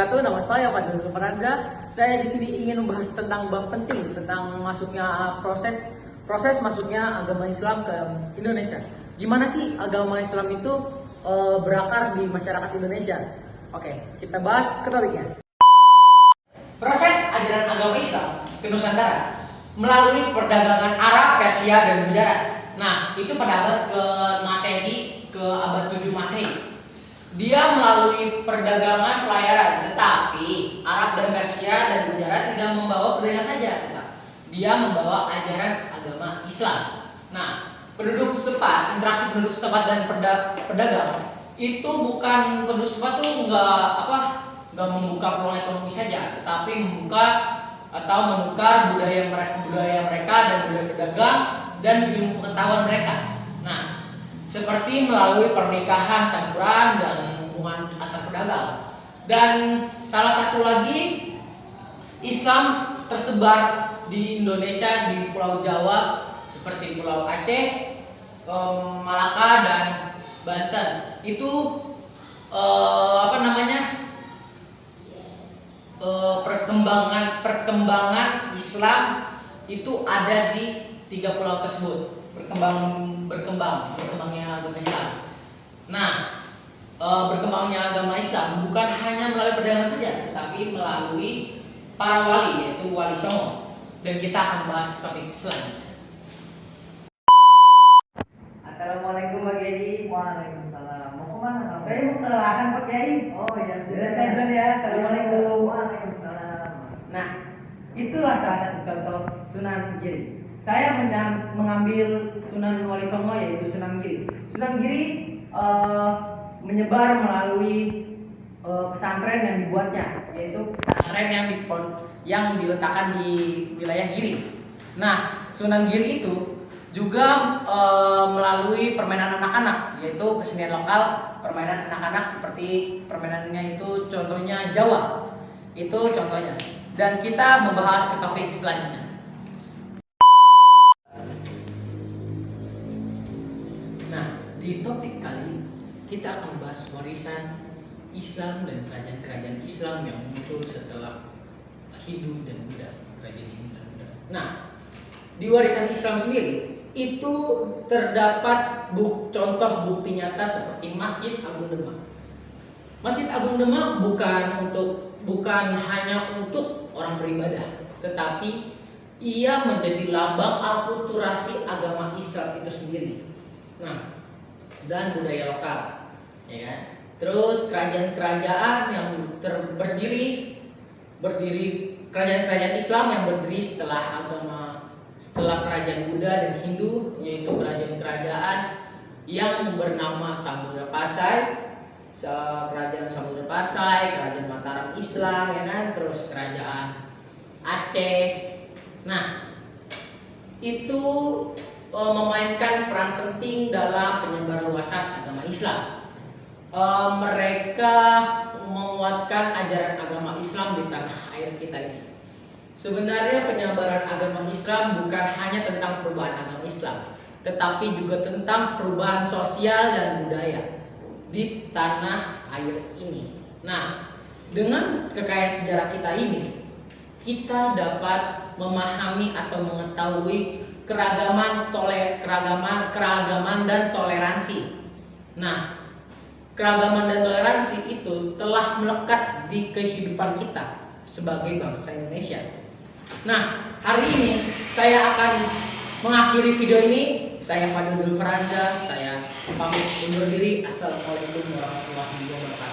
wabarakatuh. Nama saya Fadil Zulfaranza. Saya di sini ingin membahas tentang bab penting tentang masuknya proses masuknya agama Islam ke Indonesia. Gimana sih agama Islam itu berakar di masyarakat Indonesia? Oke, kita bahas ke topiknya. Proses ajaran agama Islam ke Nusantara melalui perdagangan Arab, Persia, dan Gujarat. Nah, itu pada abad ke Masehi, ke abad 7 Masehi. Dia melalui perdagangan pelayaran, tetapi Arab dan Persia dan Gujarat tidak membawa perdagangan saja, dia membawa ajaran agama Islam. Nah, penduduk setempat, interaksi penduduk setempat dan pedagang itu bukan penduduk setempat tuh nggak membuka peluang ekonomi saja, tetapi membuka atau menukar budaya mereka dan budaya pedagang dan ilmu pengetahuan mereka. Nah, seperti melalui pernikahan campuran dan hubungan antar pedagang. Dan salah satu lagi, Islam tersebar di Indonesia di Pulau Jawa seperti Pulau Aceh, Malaka dan Banten. Itu perkembangan Islam itu ada di 3 pulau tersebut. Berkembangnya agama Islam. Nah, berkembangnya agama Islam bukan hanya melalui perdagangan saja, tetapi melalui para wali, yaitu Wali Songo. Dan kita akan bahas topik selanjutnya. Assalamualaikum Pak Kiai. Waalaikumsalam. Mau kemana? Saya mau ke lahan Pak Kiai. Oh iya, Jelaskan dulu ya. Assalamualaikum. Waalaikumsalam. Nah, itulah salah satu contoh Sunan Giri. Saya mengambil Sunan Wali Songo, yaitu Sunan Giri. Sunan Giri menyebar melalui pesantren yang dibuatnya, yaitu Pesantren yang diletakkan di wilayah Giri. Nah, Sunan Giri itu juga melalui permainan anak-anak, yaitu kesenian lokal, permainan anak-anak seperti permainannya itu contohnya Jawa. Itu contohnya. Dan kita membahas ke topik selanjutnya. Nah, di topik kali kita akan membahas warisan Islam dan kerajaan-kerajaan Islam yang muncul setelah Hindu dan Buddha, kerajaan Hindu dan Buddha. Nah, di warisan Islam sendiri itu terdapat contoh bukti nyata seperti Masjid Agung Demak. Masjid Agung Demak bukan hanya untuk orang beribadah, tetapi ia menjadi lambang akulturasi agama Islam itu sendiri. Nah, dan budaya lokal, ya kan? Terus kerajaan-kerajaan yang kerajaan-kerajaan Islam yang berdiri setelah kerajaan Buddha dan Hindu, yaitu kerajaan-kerajaan yang bernama Samudra Pasai, kerajaan Mataram Islam, ya kan? Terus kerajaan Aceh. Nah, itu memainkan peran penting dalam penyebarluasan agama Islam. Mereka menguatkan ajaran agama Islam di tanah air kita ini. Sebenarnya penyebaran agama Islam bukan hanya tentang perubahan agama Islam, tetapi juga tentang perubahan sosial dan budaya di tanah air ini. Nah, dengan kekayaan sejarah kita ini, kita dapat memahami atau mengetahui keragaman dan toleransi. Nah, keragaman dan toleransi itu telah melekat di kehidupan kita sebagai bangsa Indonesia. Nah, hari ini saya akan mengakhiri video ini. Saya Fadil Zulfaranza, saya pamit undur diri. Assalamualaikum warahmatullahi wabarakatuh.